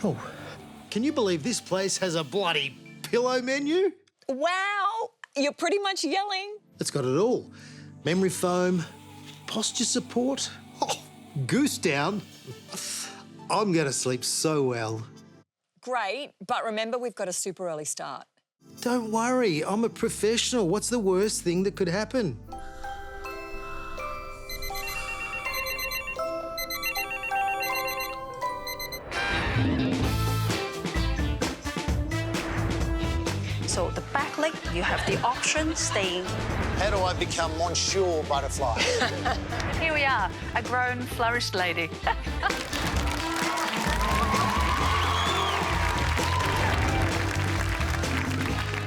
Oh, can you believe this place has a bloody pillow menu? Wow, you're pretty much yelling. It's got it all. Memory foam, posture support, goose down. I'm going to sleep so well. Great, but remember, we've got a super early start. Don't worry, I'm a professional. What's the worst thing that could happen? So the back leg, you have the option staying. How do I become Monsieur Butterfly? Here we are, a grown, flourished lady.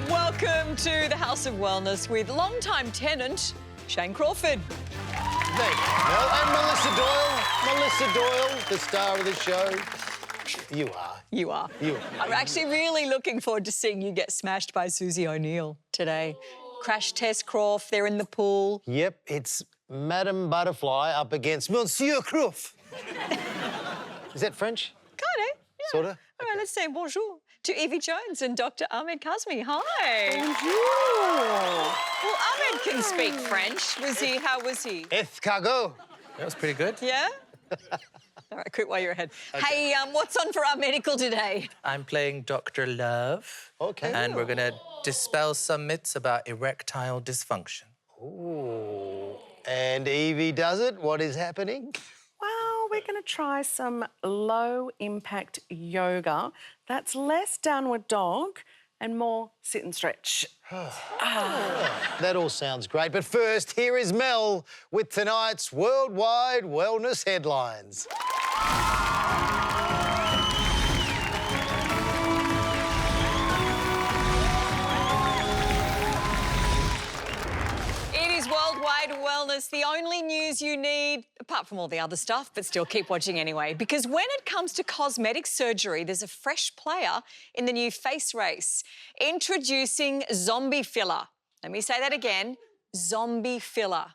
Welcome to the House of Wellness with long-time tenant, Shane Crawford. Thank you, Mel. And Melissa Doyle. Melissa Doyle, the star of the show. You are. You are. You are. I'm actually really looking forward to seeing you get smashed by Susie O'Neill today. Crash test Crawf, they're in the pool. Yep, it's Madame Butterfly up against Monsieur Crawf. Is that French? Kind of, yeah. Sorta? All right, let's say bonjour to Yvie Jones and Dr. Ahmed Kazmi. Hi. Bonjour. Well, Ahmed can speak French. How was he? Escargot. That was pretty good. Yeah? All right, quit while you're ahead. Okay. Hey, what's on for our medical today? I'm playing Dr. Love. Okay. And we're going to dispel some myths about erectile dysfunction. Ooh. And Yvie does it. What is happening? Well, we're going to try some low-impact yoga. That's less downward dog and more sit and stretch. That all sounds great. But first, here is Mel with tonight's Worldwide Wellness Headlines. It is Worldwide Wellness, the only news you need, apart from all the other stuff, but still keep watching anyway, because when it comes to cosmetic surgery, there's a fresh player in the new face race. Introducing zombie filler. Let me say that again, zombie filler,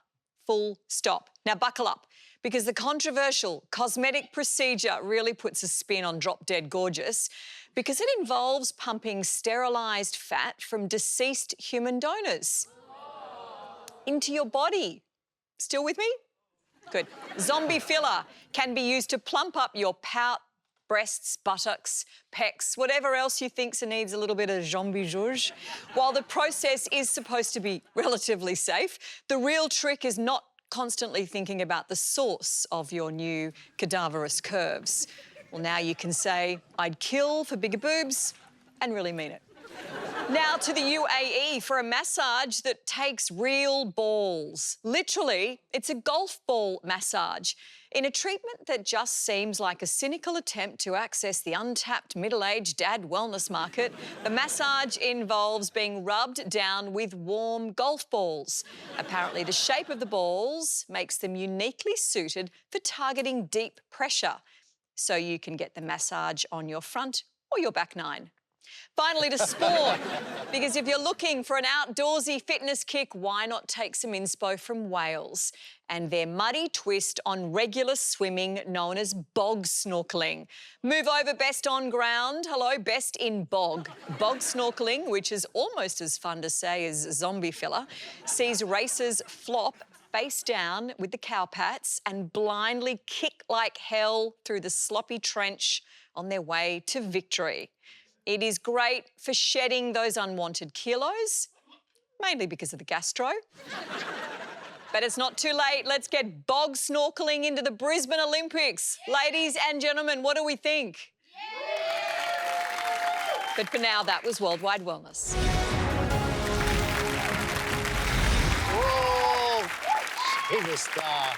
full stop. Now buckle up, because the controversial cosmetic procedure really puts a spin on Drop Dead Gorgeous, because it involves pumping sterilised fat from deceased human donors into your body. Still with me? Good. Zombie filler can be used to plump up your pout, breasts, buttocks, pecs, whatever else you think needs a little bit of zombie zhuzh. While the process is supposed to be relatively safe, the real trick is not constantly thinking about the source of your new cadaverous curves. Well, now you can say, I'd kill for bigger boobs and really mean it. Now to the UAE for a massage that takes real balls. Literally, it's a golf ball massage in a treatment that just seems like a cynical attempt to access the untapped middle-aged dad wellness market. The massage involves being rubbed down with warm golf balls. Apparently, the shape of the balls makes them uniquely suited for targeting deep pressure, so you can get the massage on your front or your back nine. Finally, to sport, because if you're looking for an outdoorsy fitness kick, why not take some inspo from Wales and their muddy twist on regular swimming known as bog snorkeling. Move over best on ground. Hello, best in bog. Bog snorkeling, which is almost as fun to say as zombie filler, sees racers flop face down with the cowpats and blindly kick like hell through the sloppy trench on their way to victory. It is great for shedding those unwanted kilos, mainly because of the gastro. But it's not too late. Let's get bog snorkeling into the Brisbane Olympics. Ladies and gentlemen, what do we think? But for now, that was Worldwide Wellness. Whoa! She's a star.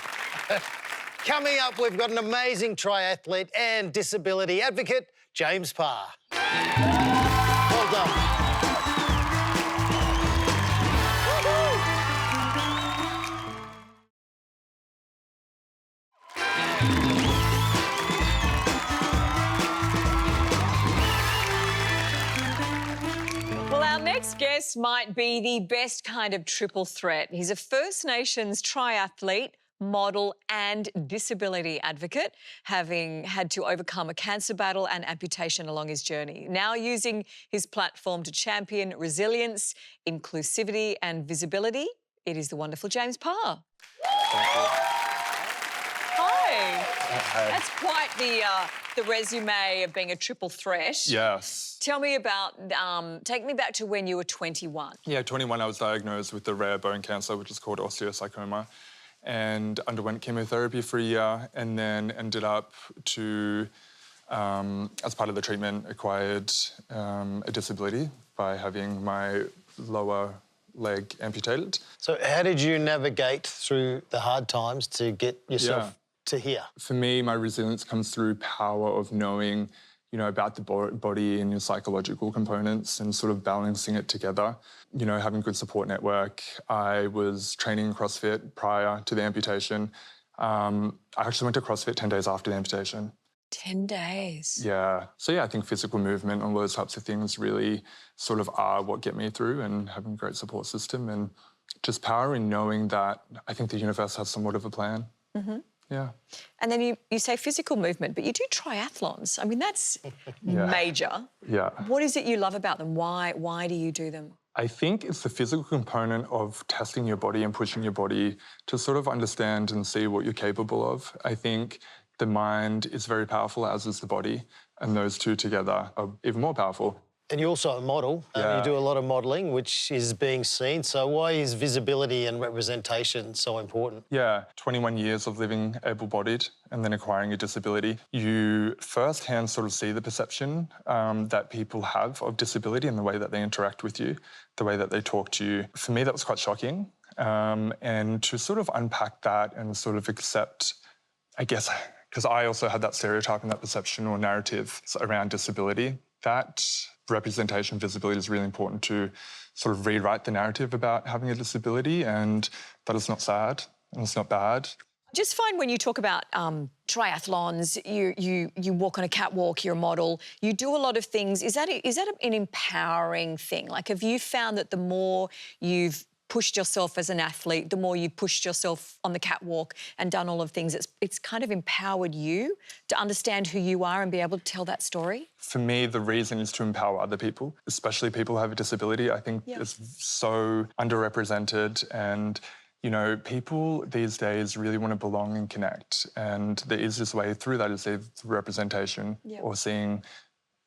Coming up, we've got an amazing triathlete and disability advocate, James Parr. Well done. Well, our next guest might be the best kind of triple threat. He's a First Nations triathlete, model and disability advocate, having had to overcome a cancer battle and amputation along his journey. Now using his platform to champion resilience, inclusivity and visibility, it is the wonderful James Parr. Hi. That's quite the resume of being a triple threat. Yes. Tell me about, take me back to when you were 21. Yeah, 21, I was diagnosed with the rare bone cancer, which is called osteosarcoma, and underwent chemotherapy for a year, and then ended up to, as part of the treatment, acquired a disability by having my lower leg amputated. So how did you navigate through the hard times to get yourself to here? For me, my resilience comes through power of knowing, you know, about the body and your psychological components and sort of balancing it together. You know, having a good support network. I was training in CrossFit prior to the amputation. I actually went to CrossFit 10 days after the amputation. 10 days. Yeah. So, yeah, I think physical movement and all those types of things really sort of are what get me through, and having a great support system and just power in knowing that I think the universe has somewhat of a plan. Mm-hmm. Yeah. And then you say physical movement, but you do triathlons. I mean, that's major. Yeah. What is it you love about them? Why do you do them? I think it's the physical component of testing your body and pushing your body to sort of understand and see what you're capable of. I think the mind is very powerful, as is the body, and those two together are even more powerful. And you're also a model. You do a lot of modelling, which is being seen. So why is visibility and representation so important? Yeah, 21 years of living able-bodied and then acquiring a disability. You firsthand sort of see the perception that people have of disability and the way that they interact with you, the way that they talk to you. For me, that was quite shocking. And to sort of unpack that and sort of accept, I guess, because I also had that stereotype and that perception or narrative around disability, that representation, visibility is really important to sort of rewrite the narrative about having a disability, and that it's not sad and it's not bad. Just find when you talk about triathlons, you walk on a catwalk, you're a model, you do a lot of things. Is that an empowering thing? Like, have you found that the more you've pushed yourself as an athlete, the more you pushed yourself on the catwalk and done all of things, it's kind of empowered you to understand who you are and be able to tell that story? For me, the reason is to empower other people, especially people who have a disability. I think it's so underrepresented, and, you know, people these days really want to belong and connect, and the easiest way through that is through representation or seeing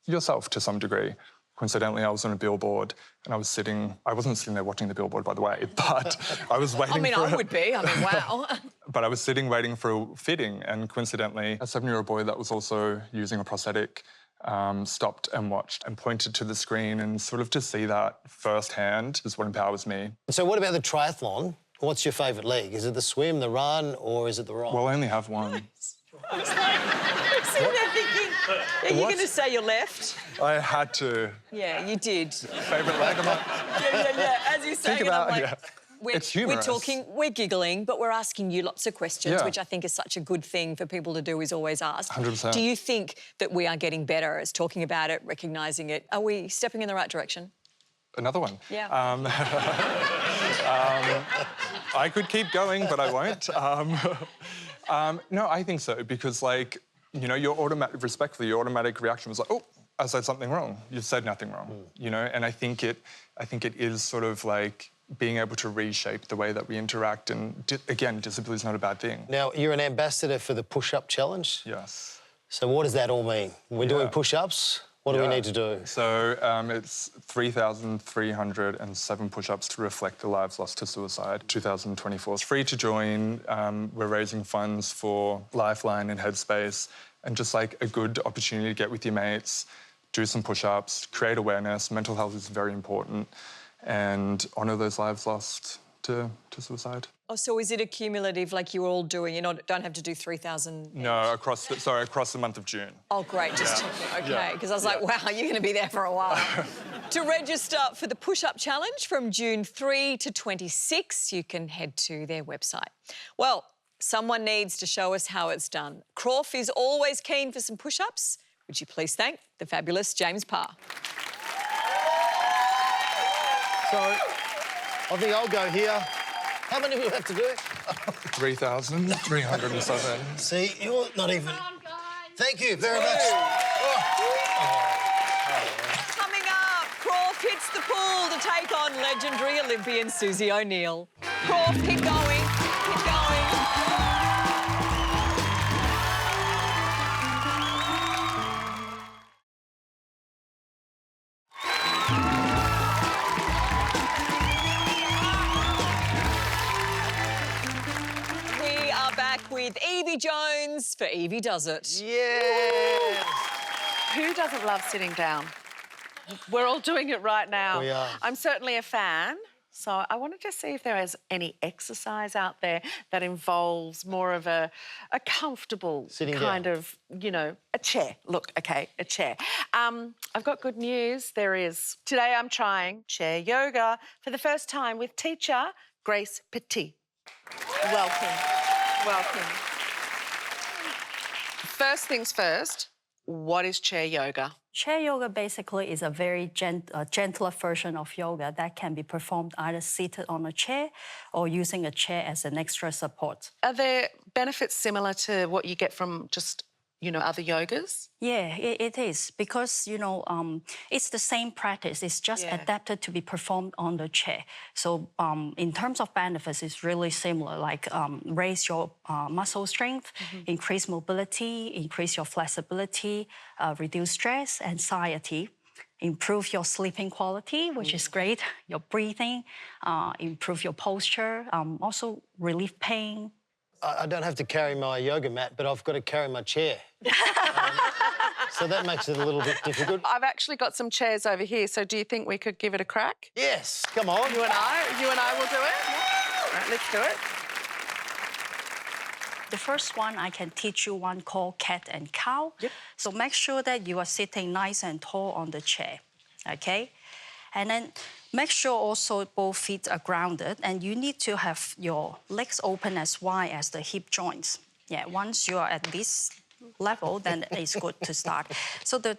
yourself to some degree. Coincidentally, I was on a billboard and I wasn't sitting there watching the billboard, by the way, but I was waiting I would be. I mean, wow. But I was sitting waiting for a fitting, and coincidentally, a 7-year-old boy that was also using a prosthetic stopped and watched and pointed to the screen, and sort of to see that firsthand is what empowers me. So what about the triathlon? What's your favourite leg? Is it the swim, the run, or is it the ride? Well, I only have one. I was like, I'm sitting there thinking, are you going to say your left? I had to. Yeah, you did. Favourite leg? I'm like, Yeah. As you say, think about I'm it. like, It's we're humorous. talking, we're giggling, but we're asking you lots of questions, Yeah. which I think is such a good thing for people to do, is always ask. 100%. Do you think that we are getting better as talking about it, recognising it? Are we stepping in the right direction? Another one. Yeah. I could keep going, but I won't. No, I think so, because, like, you know, your automatic reaction was like, oh, I said something wrong. You've said nothing wrong, you know? And I think it is sort of like being able to reshape the way that we interact. And again, disability is not a bad thing. Now, you're an ambassador for the push-up challenge. Yes. So what does that all mean? We're doing push-ups. What do we need to do? So it's 3,307 push-ups to reflect the lives lost to suicide, 2024. It's free to join. We're raising funds for Lifeline and Headspace, and just like a good opportunity to get with your mates, do some push-ups, create awareness. Mental health is very important, and honour those lives lost to suicide. Oh, so is it a cumulative, like you're all doing? You don't have to do 3,000? No, across the month of June. Oh, great, just checking. OK, because I was like, wow, you're going to be there for a while. To register for the Push-Up Challenge from June 3 to 26, you can head to their website. Well, someone needs to show us how it's done. Crawf is always keen for some push-ups. Would you please thank the fabulous James Parr? So I think I'll go here. How many will you have to do? 3,307. See, you're not even... Thank you very much. Coming up, Crawf hits the pool to take on legendary Olympian Susie O'Neill. Crawf, keep going, keep going. We are back with Yvie Jones for Yvie Does It. Yes. Who doesn't love sitting down? We're all doing it right now. We are. I'm certainly a fan. So I wanted to see if there is any exercise out there that involves more of a comfortable Sitting kind down. of, you know, a chair. Look, OK, a chair. I've got good news. There is. Today I'm trying chair yoga for the first time with teacher Grace Petit. Welcome. Welcome. First things first, what is chair yoga? Chair yoga basically is a very gentler version of yoga that can be performed either seated on a chair or using a chair as an extra support. Are there benefits similar to what you get from just, you know, other yogas? Yeah, it is because, you know, it's the same practice. It's just adapted to be performed on the chair. So in terms of benefits, it's really similar, like raise your muscle strength, increase mobility, increase your flexibility, reduce stress, anxiety, improve your sleeping quality, which is great, your breathing, improve your posture, also relieve pain. I don't have to carry my yoga mat, but I've got to carry my chair. So that makes it a little bit difficult. I've actually got some chairs over here, so do you think we could give it a crack? Yes, come on. You and I will do it? All right, let's do it. The first one, I can teach you one called cat and cow. Yep. So make sure that you are sitting nice and tall on the chair, okay? And then make sure also both feet are grounded, and you need to have your legs open as wide as the hip joints. Yeah, once you are at this level, then it's good to start. So the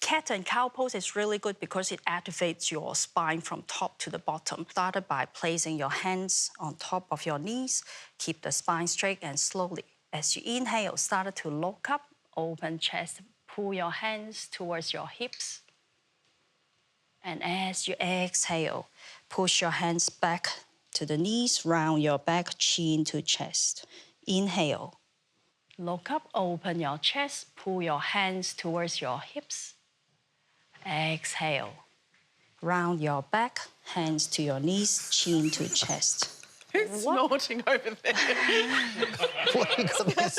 cat and cow pose is really good because it activates your spine from top to the bottom. Started by placing your hands on top of your knees, keep the spine straight, and slowly, as you inhale, start to look up, open chest, pull your hands towards your hips. And as you exhale, push your hands back to the knees, round your back, chin to chest. Inhale. Look up, open your chest, pull your hands towards your hips. Exhale. Round your back, hands to your knees, chin to chest. Who's snorting over there? What you got this?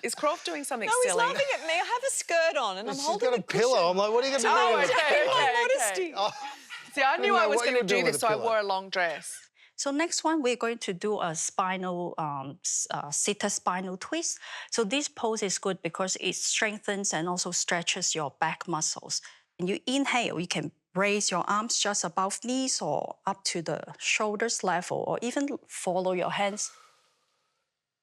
Is Crawford doing something No, he's silly? laughing at me. I have a skirt on and I'm She's holding got a pillow. I'm like, what are you going to do? Oh, with it? okay, my okay. modesty. Oh, See, I knew know I was what going you to were do doing this, with so a I pillow. wore a long dress. So next one, we're going to do a spinal, seated spinal twist. So this pose is good because it strengthens and also stretches your back muscles. When you inhale, you can raise your arms just above knees or up to the shoulders level, or even follow your hands,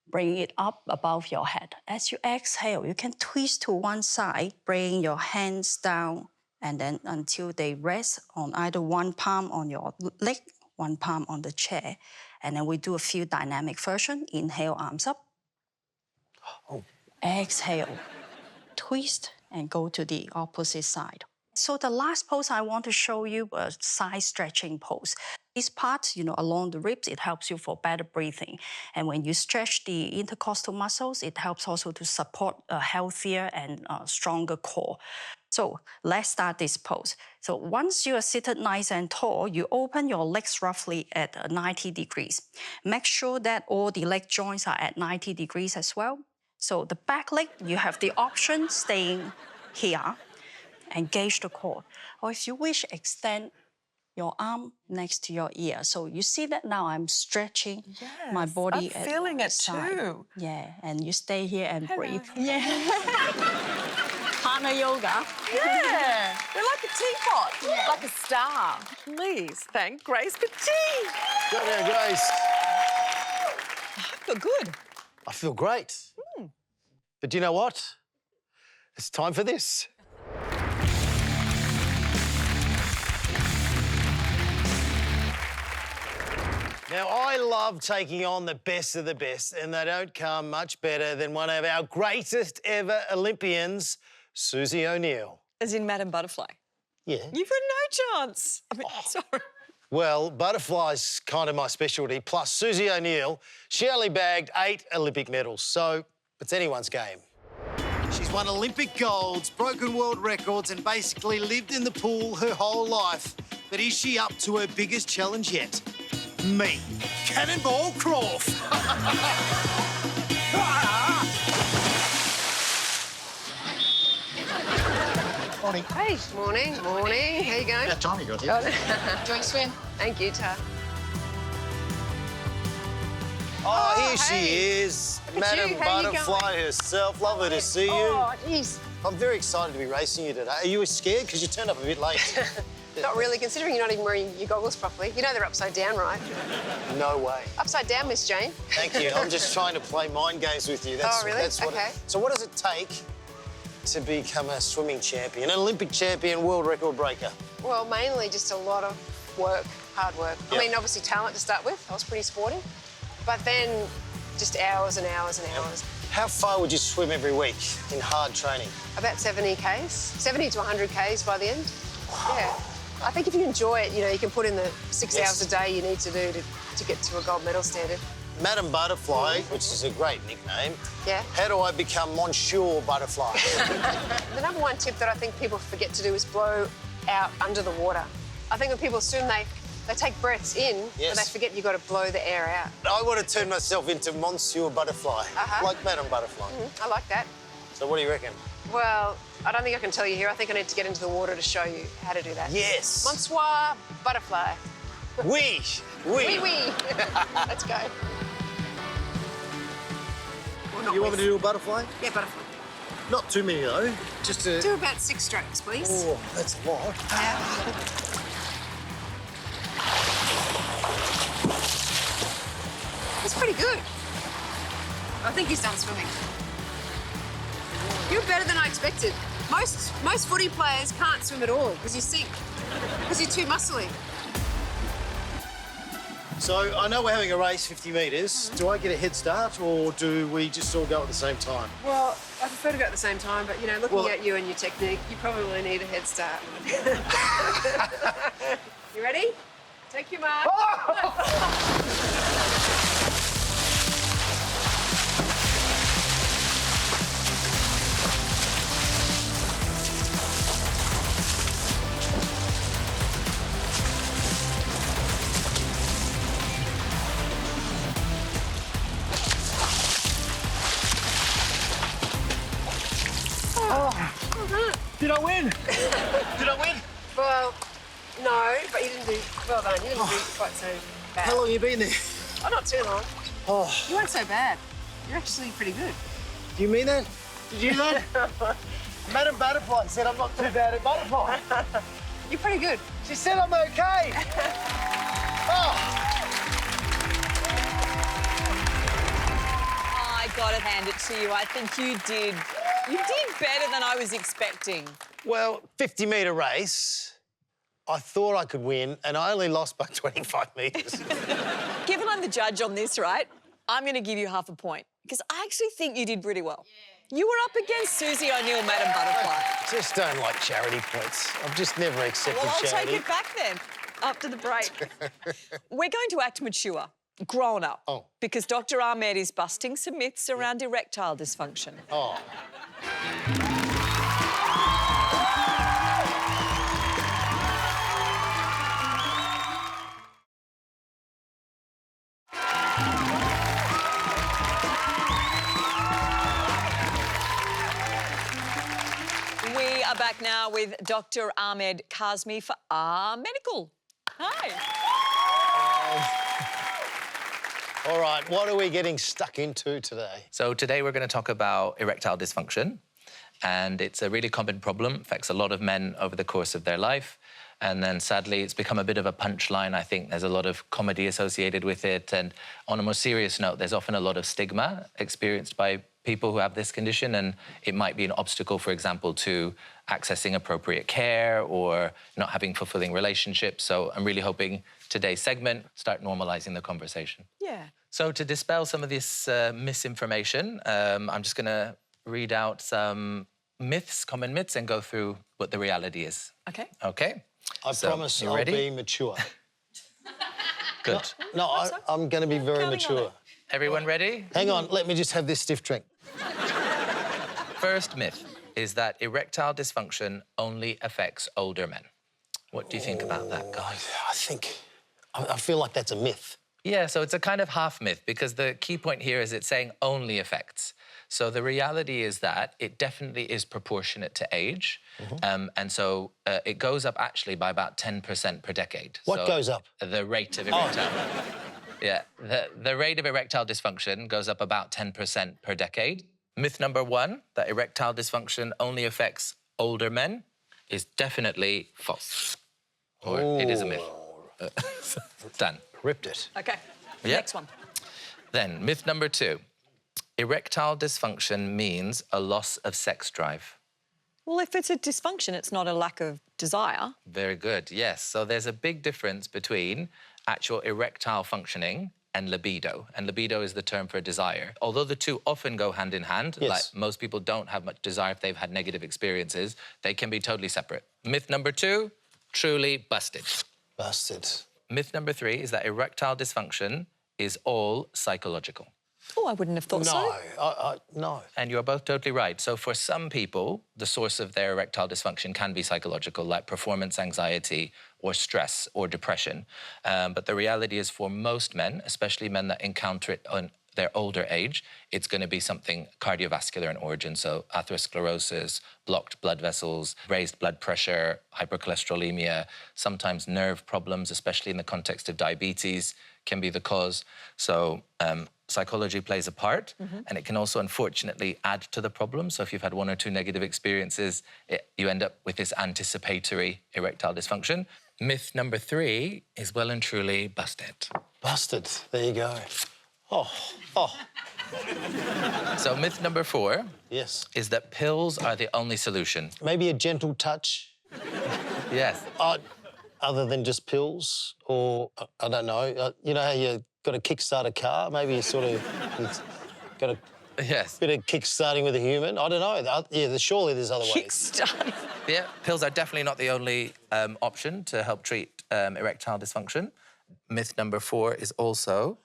bring it up above your head. As you exhale, you can twist to one side, bring your hands down, and then until they rest on either one palm on your leg, one palm on the chair. And then we do a few dynamic versions. Inhale, arms up. Exhale, twist, and go to the opposite side. So the last pose I want to show you a side stretching pose. This part, you know, along the ribs, it helps you for better breathing. And when you stretch the intercostal muscles, it helps also to support a healthier and stronger core. So let's start this pose. So once you are seated nice and tall, you open your legs roughly at 90 degrees. Make sure that all the leg joints are at 90 degrees as well. So the back leg, you have the option staying here. Engage the core. Or if you wish, extend your arm next to your ear. So you see that now I'm stretching my body. I'm feeling it side. too. Yeah, and you stay here and breathe. Yeah. Partner yoga. Yeah, we're like a teapot, like a star. Please thank Grace Petit. go there, Grace. I feel good. I feel great. But do you know what? It's time for this. Now, I love taking on the best of the best, and they don't come much better than one of our greatest ever Olympians, Susie O'Neill. As in Madam Butterfly? Yeah. You've got no chance. I mean, sorry. Well, butterfly's kind of my specialty. Plus, Susie O'Neill, she only bagged 8 Olympic medals, so it's anyone's game. She's won Olympic golds, broken world records, and basically lived in the pool her whole life. But is she up to her biggest challenge yet? Me, Cannonball Crawf. Morning. Hey, morning, morning. How you going? About time you got here. Do you want to swim? Thank you, Tar. Oh, here hey. she is, Look at Madam you. How you Butterfly going? herself. Lovely to see you. Oh, jeez. I'm very excited to be racing you today. Are you scared? Because you turned up a bit late. Not really, considering you're not even wearing your goggles properly. You know they're upside down, right? No way. Upside down, Miss Jane. Thank you. I'm just trying to play mind games with you. Oh, really? That's what Okay. So what does it take to become a swimming champion, an Olympic champion, world record breaker? Well, mainly just a lot of work, hard work. Yep. I mean, obviously talent to start with. I was pretty sporty. But then just hours and hours and hours. How far would you swim every week in hard training? About 70 Ks, 70 to 100 Ks by the end. Yeah. I think if you enjoy it, you know, you can put in the 6 Yes. hours a day you need to do to get to a gold medal standard. Madam Butterfly, which is a great nickname. Yeah. How do I become Monsieur Butterfly? The number one tip that I think people forget to do is blow out under the water. I think when people swim, they take breaths in, Yes. but they forget you've got to blow the air out. I want to turn myself into Monsieur Butterfly, like Madam Butterfly. I like that. So what do you reckon? Well, I don't think I can tell you here. I think I need to get into the water to show you how to do that. Yes. Monsieur Butterfly. Oui, oui. Wee wee. Let's go. Well, not You want me with. to do a butterfly? Yeah, butterfly. Not too many, though. Just to... Do about 6 strokes, please. Oh, that's a lot. It's pretty good. I think he's done swimming. You're better than I expected. Most footy players can't swim at all because you sink, because you're too muscly. So I know we're having a race, 50 metres. Do I get a head start, or do we just all go at the same time? Well, I prefer to go at the same time, but, you know, looking Well- at you and your technique, you probably need a head start. You ready? Take your mark. Did I win? Did I win? Well, no, but you didn't do well done. You didn't do quite so bad. How long have you been there? Oh, not too long. Oh, You weren't so bad. You're actually pretty good. do you mean that? Did you hear that? Madam Butterfly said I'm not too bad at butterfly. You're pretty good. She said I'm okay. Oh. I gotta hand it to you. I think you did better than I was expecting. Well, 50-metre race, I thought I could win, and I only lost by 25 metres. Given I'm the judge on this, right, I'm gonna give you half a point because I actually think you did pretty well. You were up against Susie O'Neill, Madam Butterfly. Just don't like charity points. I've just never accepted Well, I'll charity. take it back then, after the break. We're going to act mature, grown up, because Dr. Ahmed is busting some myths around erectile dysfunction. Oh. We are back now with Dr. Ahmed Kazmi for Our Medical. Hi. All right, what are we getting stuck into today? So today we're going to talk about erectile dysfunction. And it's a really common problem, affects a lot of men over the course of their life. And then sadly, it's become a bit of a punchline. I think there's a lot of comedy associated with it. And on a more serious note, there's often a lot of stigma experienced by people who have this condition, and it might be an obstacle, for example, to accessing appropriate care or not having fulfilling relationships. So I'm really hoping today's segment start normalising the conversation. Yeah. So to dispel some of this misinformation, I'm just going to read out some myths, common myths, and go through what the reality is. OK. OK? I promise I'll be mature. Good. No, I'm going to be very mature. Everyone ready? Hang on, let me just have this stiff drink. First myth is that erectile dysfunction only affects older men. What do you think about that, guys? I feel like that's a myth. Yeah, so it's a kind of half myth because the key point here is it's saying only affects. So the reality is that it definitely is proportionate to age. And so it goes up actually by about 10% per decade. What goes up? The rate of erectile. Yeah, the rate of erectile dysfunction goes up about 10% per decade. Myth number one, that erectile dysfunction only affects older men, is definitely false. Or it is a myth. Done. Ripped it. OK. Yeah. Next one. Then, myth number two. Erectile dysfunction means a loss of sex drive. Well, if it's a dysfunction, it's not a lack of desire. Very good, yes. So there's a big difference between actual erectile functioning and libido. And libido is the term for desire. Although the two often go hand in hand, like most people don't have much desire if they've had negative experiences, they can be totally separate. Myth number two, truly busted. Busted. Myth number three is that erectile dysfunction is all psychological. Oh, I wouldn't have thought so. No. And you're both totally right. So for some people, the source of their erectile dysfunction can be psychological, like performance anxiety or stress or depression. But the reality is for most men, especially men that encounter it on their older age, it's going to be something cardiovascular in origin. So atherosclerosis, blocked blood vessels, raised blood pressure, hypercholesterolemia, sometimes nerve problems, especially in the context of diabetes, can be the cause. So psychology plays a part, and it can also, unfortunately, add to the problem. So if you've had one or two negative experiences, you end up with this anticipatory erectile dysfunction. Myth number three is well and truly busted. Busted. There you go. Oh. So myth number four is that pills are the only solution. Maybe a gentle touch? Yes. Other than just pills? Or, I don't know, you know how you got to kickstart a car? Maybe you sort of got a bit of kick-starting with a human? I don't know. Yeah, surely there's other ways. Kick-starting. Yeah, pills are definitely not the only option to help treat erectile dysfunction. Myth number four is also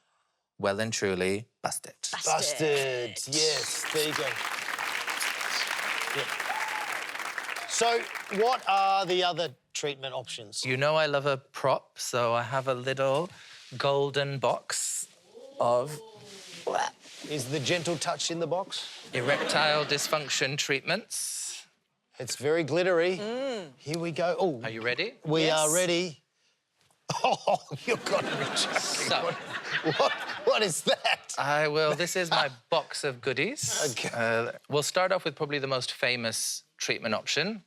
well and truly busted. Busted. Yes, there you go. Yeah. So what are the other treatment options? You know I love a prop, so I have a little golden box of... Is the gentle touch in the box? Erectile dysfunction treatments. It's very glittery. Here we go. Oh, are you ready? We are ready. Oh, you've got to be joking. So, what is that? This is my box of goodies. Okay. We'll start off with probably the most famous treatment option.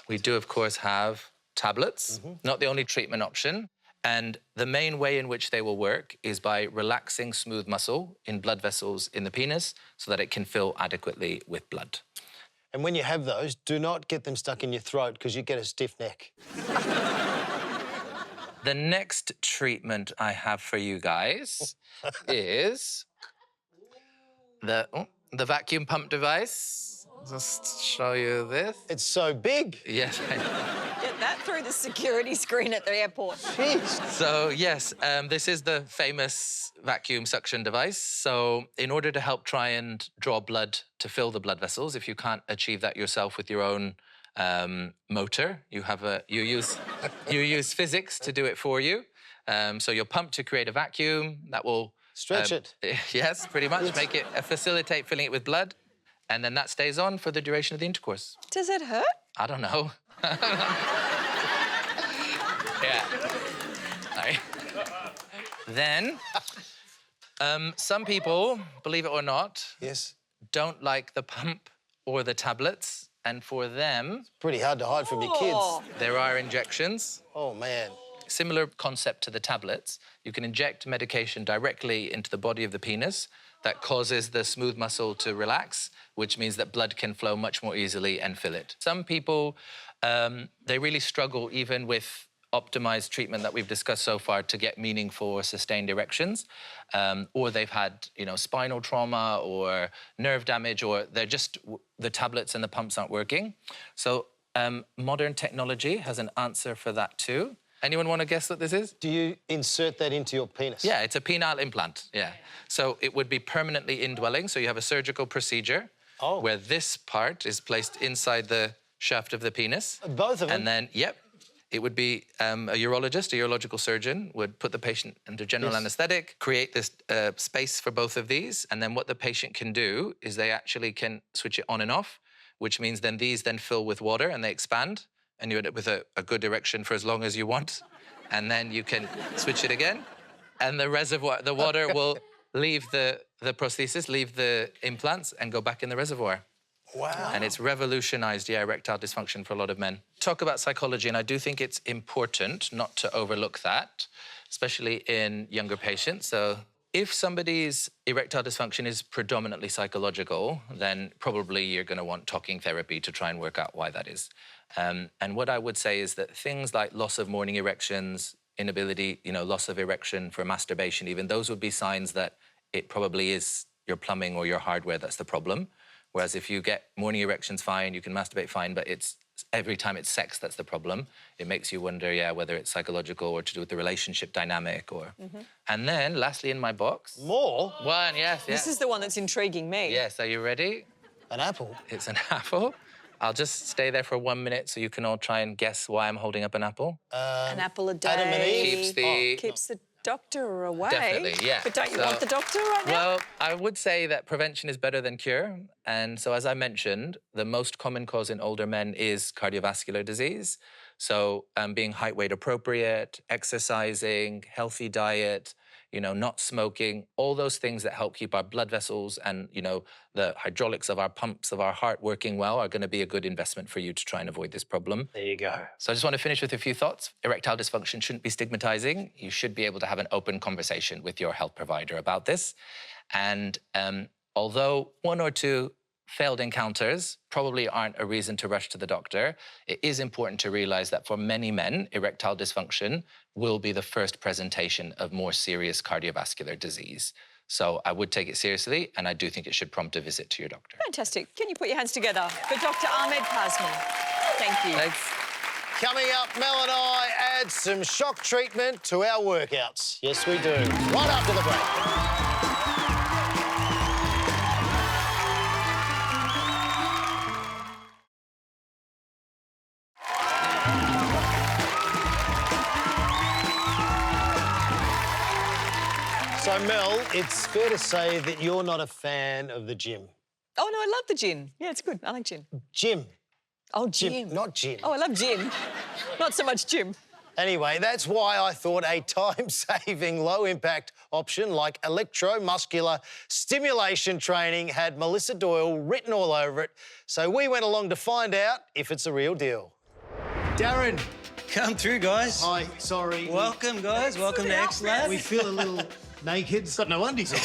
We do, of course, have tablets. Not the only treatment option. And the main way in which they will work is by relaxing smooth muscle in blood vessels in the penis so that it can fill adequately with blood. And when you have those, do not get them stuck in your throat because you get a stiff neck. The next treatment I have for you guys is the vacuum pump device. Just show you this. It's so big. Yes. Get that through the security screen at the airport. Jeez. So, yes, this is the famous vacuum suction device. So in order to help try and draw blood to fill the blood vessels, if you can't achieve that yourself with your own motor, you use physics to do it for you. So you'll pump to create a vacuum that will... Stretch it. Yes, pretty much. Make it facilitate filling it with blood. And then that stays on for the duration of the intercourse. Does it hurt? I don't know. Yeah. Sorry. Then, some people, believe it or not, don't like the pump or the tablets. And for them... It's pretty hard to hide from your kids. There are injections. Oh, man. Similar concept to the tablets. You can inject medication directly into the body of the penis. that causes the smooth muscle to relax, which means that blood can flow much more easily and fill it. Some people, they really struggle even with optimized treatment that we've discussed so far to get meaningful or sustained erections, or they've had, you know, spinal trauma or nerve damage, or they're just, the tablets and the pumps aren't working. So modern technology has an answer for that too. Anyone want to guess what this is? Do you insert that into your penis? Yeah, it's a penile implant, yeah. So it would be permanently indwelling, so you have a surgical procedure where this part is placed inside the shaft of the penis. Both of them? And then, yep, it would be a urologist, a urological surgeon, would put the patient under general anaesthetic, create this space for both of these, and then what the patient can do is they actually can switch it on and off, which means then these then fill with water and they expand, and you end up with a good erection for as long as you want, and then you can switch it again, and the reservoir, the water will leave the prosthesis, leave the implants, and go back in the reservoir. Wow. And it's revolutionised, erectile dysfunction for a lot of men. Talk about psychology, and I do think it's important not to overlook that, especially in younger patients. So if somebody's erectile dysfunction is predominantly psychological, then probably you're going to want talking therapy to try and work out why that is. And what I would say is that things like loss of morning erections, inability, you know, loss of erection for masturbation, even those would be signs that it probably is your plumbing or your hardware that's the problem. Whereas if you get morning erections fine, you can masturbate fine, but it's every time it's sex that's the problem. It makes you wonder, yeah, whether it's psychological or to do with the relationship dynamic or... And then, lastly in my box... More? One, yes, This is the one that's intriguing me. Yes, are you ready? An apple? It's an apple. I'll just stay there for 1 minute so you can all try and guess why I'm holding up an apple. An apple a day. Adam and Eve. Keeps the doctor away. Definitely, yeah. But don't you want the doctor right now? Well, I would say that prevention is better than cure. And so, as I mentioned, the most common cause in older men is cardiovascular disease. So being height weight appropriate, exercising, healthy diet, you know, not smoking, all those things that help keep our blood vessels and, you know, the hydraulics of our pumps of our heart working well are going to be a good investment for you to try and avoid this problem. There you go. So I just want to finish with a few thoughts. Erectile dysfunction shouldn't be stigmatizing. You should be able to have an open conversation with your health provider about this. And although 1 or 2 failed encounters probably aren't a reason to rush to the doctor, it is important to realize that for many men, erectile dysfunction will be the first presentation of more serious cardiovascular disease. So I would take it seriously, and I do think it should prompt a visit to your doctor. Fantastic. Can you put your hands together for Dr. Ahmed Kazmi? Thank you. Thanks. Coming up, Mel and I add some shock treatment to our workouts. Yes, we do. Right after the break. So, Mel, it's fair to say that you're not a fan of the gym. Oh, no, I love the gin. Yeah, it's good. I like gin. Gym. Oh, gym. Not gym. Oh, I love gin. Not so much gym. Anyway, that's why I thought a time-saving, low-impact option like electromuscular stimulation training had Melissa Doyle written all over it. So we went along to find out if it's a real deal. Darren. Come through, guys. Hi, sorry. Welcome, guys. Welcome to X-Lab. We feel a little naked. Got no undies on.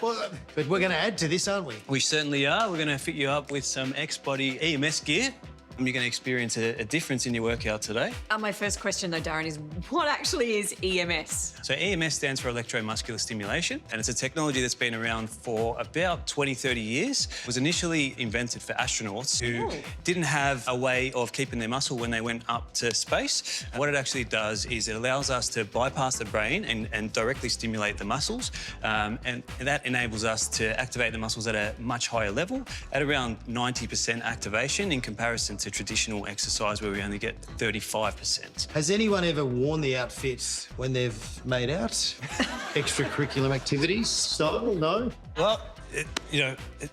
Well, but we're going to add to this, aren't we? We certainly are. We're going to fit you up with some X-Body EMS gear. You're going to experience a difference in your workout today. My first question, though, Darren, is what actually is EMS? So EMS stands for electromuscular stimulation, and it's a technology that's been around for about 20, 30 years. It was initially invented for astronauts who didn't have a way of keeping their muscle when they went up to space. And what it actually does is it allows us to bypass the brain and directly stimulate the muscles, and that enables us to activate the muscles at a much higher level, at around 90% activation in comparison to traditional exercise where we only get 35%. Has anyone ever worn the outfit when they've made out? Extracurricular activities? So, no? Well,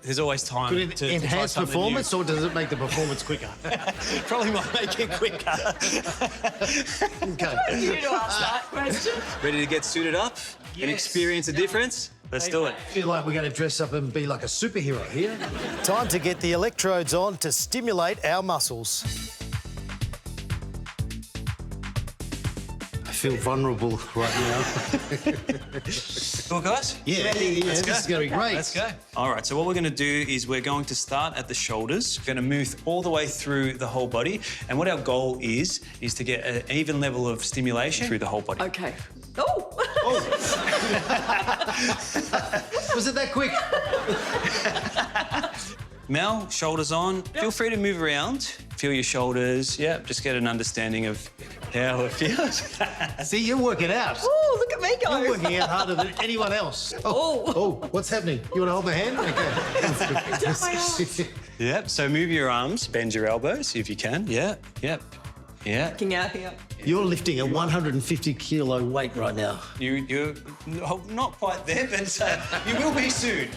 there's always time Could it to enhance try performance, or does it make the performance quicker? Probably might make it quicker. Okay. You to ask that question. Ready to get suited up and experience a difference? Let's do it. I feel like we're going to dress up and be like a superhero here. Time to get the electrodes on to stimulate our muscles. I feel vulnerable right now. Cool, guys? Yeah, this is going to be great. Let's go. All right, so what we're going to do is we're going to start at the shoulders. We're going to move all the way through the whole body. And what our goal is to get an even level of stimulation through the whole body. Okay. Oh! Was it that quick? Mel, shoulders on. Feel free to move around. Feel your shoulders. Yeah, just get an understanding of how it feels. See, you're working out. Oh, look at me go. You're working out harder than anyone else. Oh, what's happening? You want to hold my hand? Okay. Yep, so move your arms, bend your elbows if you can. Yeah. Looking out here. You're lifting a 150-kilo weight right now. You're not quite there, but you will be soon.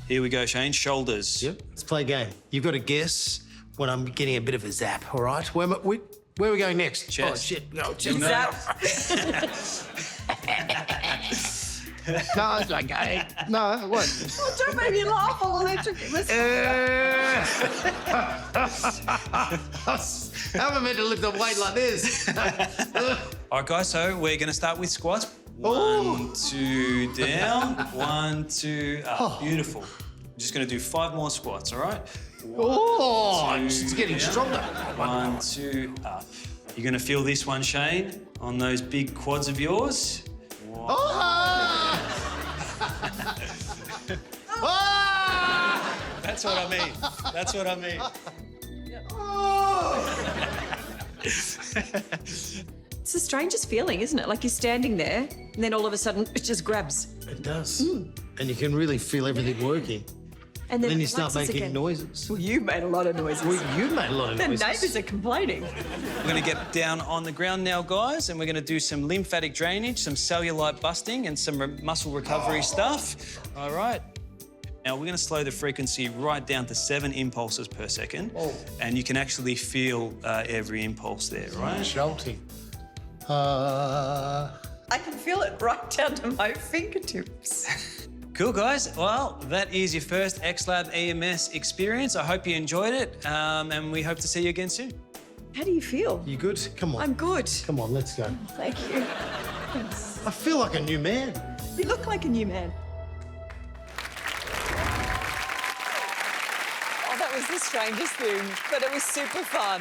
Here we go, Shane. Shoulders. Yep. Let's play a game. You've got to guess when I'm getting a bit of a zap, all right? Where are we going next? Chest. Oh, shit. No, chest. Zap. No, it's okay. No, what? Oh, don't make me laugh. I'll electric. How am I meant to lift a weight like this? All right, guys, so we're going to start with squats. 1, 2, down. 1, 2, up. Beautiful. I'm just going to do 5 more squats, all right? 1, 2, it's getting down. stronger. 1, 2, up. You're going to feel this one, Shane, on those big quads of yours. That's what I mean. That's what I mean. It's the strangest feeling, isn't it? Like you're standing there and then all of a sudden it just grabs. It does. And you can really feel everything working. And then Then it you start relaxes making again. noises. Well, you made a lot of noises. Well, you made a lot of The noises. neighbours are complaining. We're going to get down on the ground now, guys, and we're going to do some lymphatic drainage, some cellulite busting, and some muscle recovery stuff. All right. Now, we're going to slow the frequency right down to 7 impulses per second. And you can actually feel every impulse there, right? Jolting. I can feel it right down to my fingertips. Cool, guys. Well, that is your first XLab EMS experience. I hope you enjoyed it, and we hope to see you again soon. How do you feel? You good? Come on. I'm good. Come on, let's go. Thank you. Thanks. I feel like a new man. You look like a new man. Oh, that was the strangest thing, but it was super fun.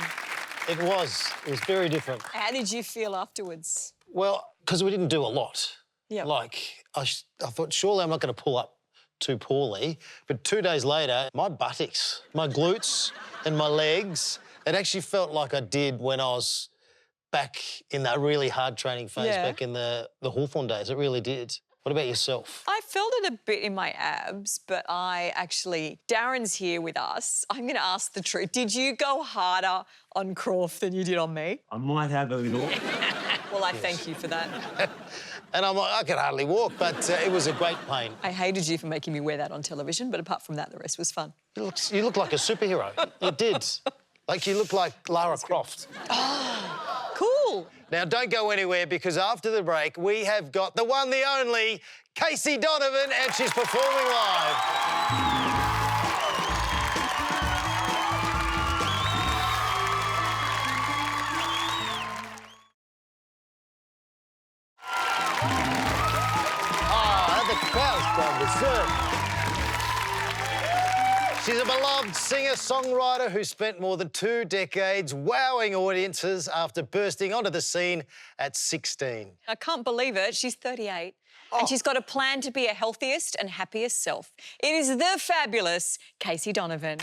It was very different. How did you feel afterwards? Well, because we didn't do a lot. Yeah. Like, I thought, surely I'm not going to pull up too poorly. But 2 days later, my buttocks, my glutes and my legs, it actually felt like I did when I was back in that really hard training phase, back in the Hawthorn days. It really did. What about yourself? I felt it a bit in my abs, but Darren's here with us. I'm going to ask the truth. Did you go harder on Crawf than you did on me? I might have a little. Well, I thank you for that. And I'm like, I could hardly walk, but it was a great pain. I hated you for making me wear that on television, but apart from that, the rest was fun. You look like a superhero. You did. Like, you look like Lara Croft. Oh, cool. Now, don't go anywhere, because after the break, we have got the one, the only, Casey Donovan, and she's performing live. The crowd's gone berserk. She's a beloved singer-songwriter who spent more than 2 decades wowing audiences after bursting onto the scene at 16. I can't believe it. She's 38 and she's got a plan to be her healthiest and happiest self. It is the fabulous Casey Donovan.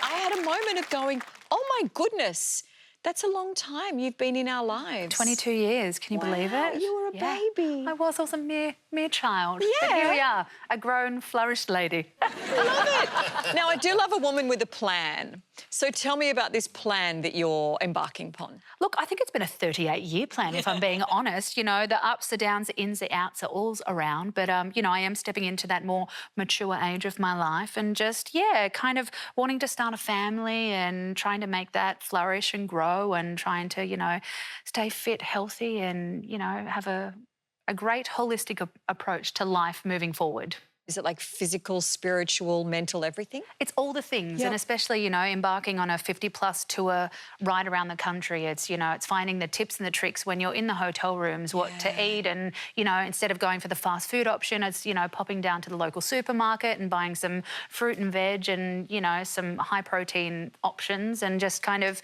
I had a moment of going, oh, my goodness, that's a long time you've been in our lives. 22 years, can you believe it? You were a baby. I was a mere child. Yeah. But here we are, a grown, flourished lady. I love it. Now, I do love a woman with a plan. So tell me about this plan that you're embarking upon. Look, I think it's been a 38-year plan, if I'm being honest. You know, the ups, the downs, the ins, the outs are all around. But, you know, I am stepping into that more mature age of my life and just, kind of wanting to start a family and trying to make that flourish and grow and trying to, you know, stay fit, healthy and, you know, have a great holistic approach to life moving forward. Is it like physical, spiritual, mental, everything? It's all the things, and especially, you know, embarking on a 50-plus tour right around the country. It's, you know, it's finding the tips and the tricks when you're in the hotel rooms, what to eat, and, you know, instead of going for the fast food option, it's, you know, popping down to the local supermarket and buying some fruit and veg and, you know, some high-protein options and just kind of,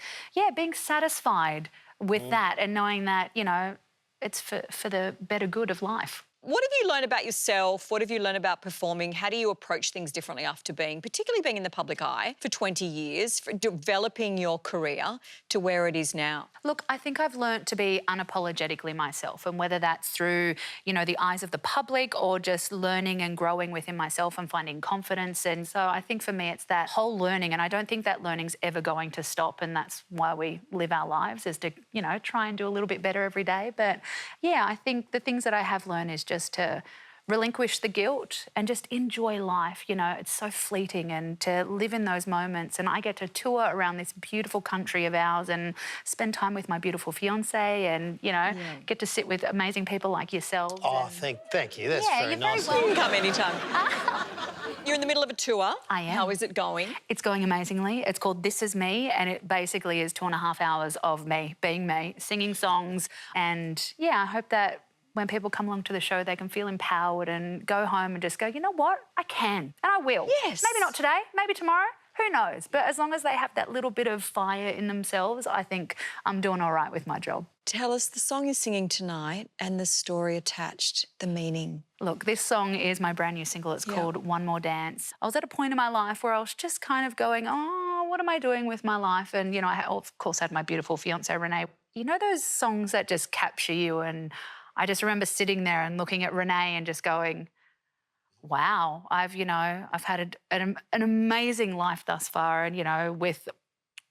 being satisfied with that and knowing that, you know, it's for the better good of life. What have you learned about yourself? What have you learned about performing? How do you approach things differently after particularly being in the public eye for 20 years, for developing your career to where it is now? Look, I think I've learnt to be unapologetically myself, and whether that's through, you know, the eyes of the public or just learning and growing within myself and finding confidence. And so I think for me it's that whole learning, and I don't think that learning's ever going to stop, and that's why we live our lives, is to, you know, try and do a little bit better every day. But, yeah, I think the things that I have learned is just to relinquish the guilt and just enjoy life. You know, it's so fleeting, and to live in those moments. And I get to tour around this beautiful country of ours and spend time with my beautiful fiancé and, you know, get to sit with amazing people like yourselves. Oh, thank you. That's very nice. You can come anytime. You're in the middle of a tour. I am. How is it going? It's going amazingly. It's called This Is Me, and it basically is 2.5 hours of me, being me, singing songs. And, yeah, I hope that when people come along to the show, they can feel empowered and go home and just go, you know what, I can, and I will. Yes. Maybe not today, maybe tomorrow, who knows? But as long as they have that little bit of fire in themselves, I think I'm doing all right with my job. Tell us the song you're singing tonight and the story attached, the meaning. Look, this song is my brand new single. It's called One More Dance. I was at a point in my life where I was just kind of going, oh, what am I doing with my life? And, you know, I, of course, had my beautiful fiancé, Renee. You know those songs that just capture you? And I just remember sitting there and looking at Renee and just going, wow, I've had an amazing life thus far, and, you know, with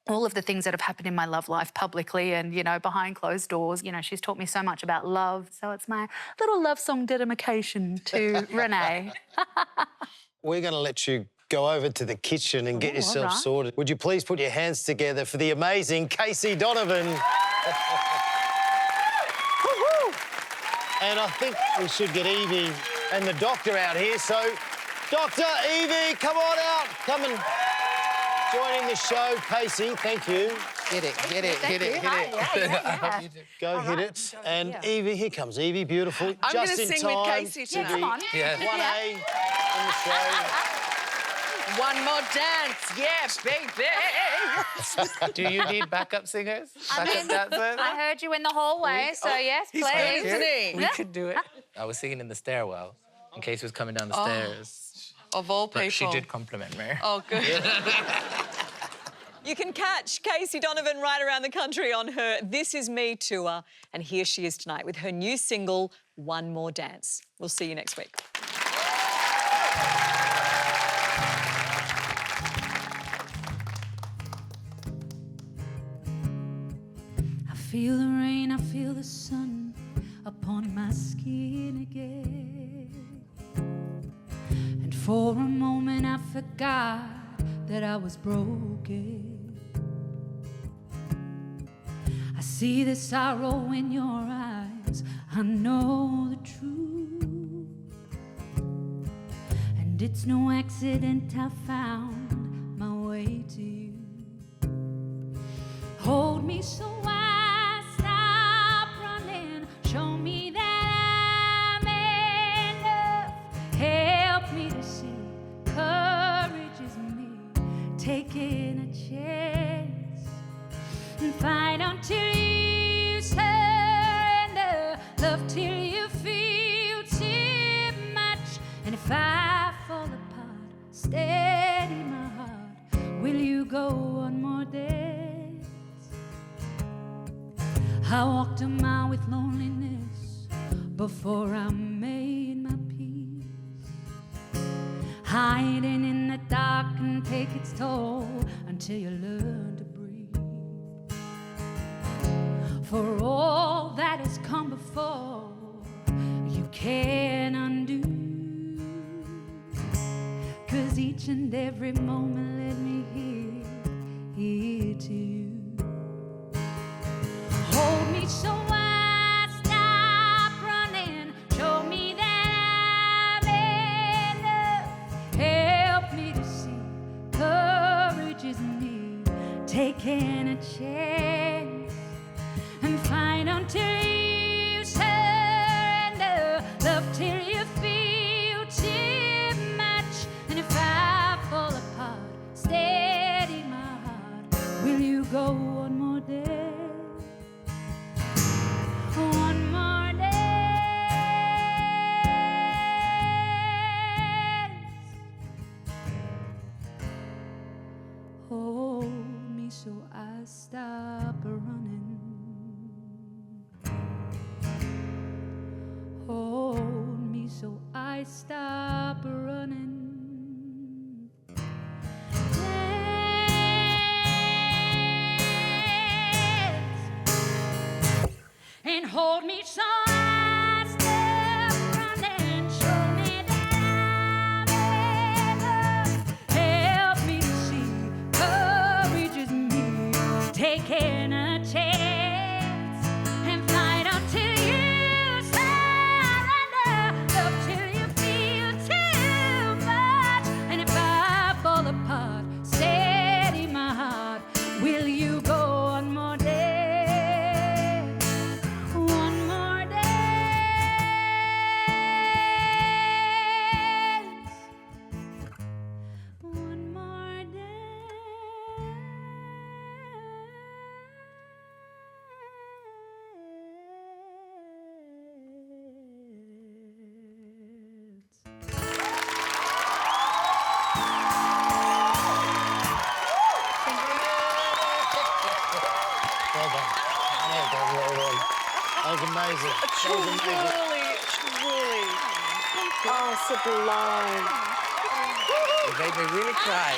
all of the things that have happened in my love life publicly and, you know, behind closed doors, you know, she's taught me so much about love. So it's my little love song dedication to Renee. We're going to let you go over to the kitchen and get yourself sorted. Would you please put your hands together for the amazing Casey Donovan? And I think we should get Yvie and the doctor out here. So, Doctor, Yvie, come on out. Come and join in the show. Casey, thank you. Hit it. Go hit it. And Yvie, here comes Yvie, beautiful. I'm going to Just in sing time with Casey to tonight. be 1A in the show. One more dance, baby. Do you need backup singers? Backup dancers? I heard you in the hallway, so yes, please. Isn't he? We could do it. I was singing in the stairwell in case he was coming down the stairs. Of all people. But she did compliment me. Oh, good. You can catch Casey Donovan right around the country on her This Is Me tour. And here she is tonight with her new single, One More Dance. We'll see you next week. I feel the rain, I feel the sun upon my skin again. And for a moment I forgot that I was broken. I see the sorrow in your eyes, I know the truth. And it's no accident I found my way to you. Hold me so I stop running. Show me that I'm enough. Help me to see courage is me taking a chance. And fight until you surrender. Love till you feel too much. And if I fall apart, steady my heart. Will you go one more day? I walked a mile with loneliness before I made my peace. Hiding in the dark can take its toll until you learn to breathe. For all that has come before, you can't undo. 'Cause each and every moment led me here to you. Hold me so I stop running. Show me that I'm Hold me so I stop running. Hold me so I stop running. And hold me so I stop running. Show me that I'm enough. Help me to see courage is me taking a chance and fight until you surrender. Love till you feel too much. And if I fall apart, steady my heart. Will you go one more day? One more dance. One more dance. Well done. Well done, well done. That was amazing. That was amazing. Truly. Oh, sublime. You made me really cry.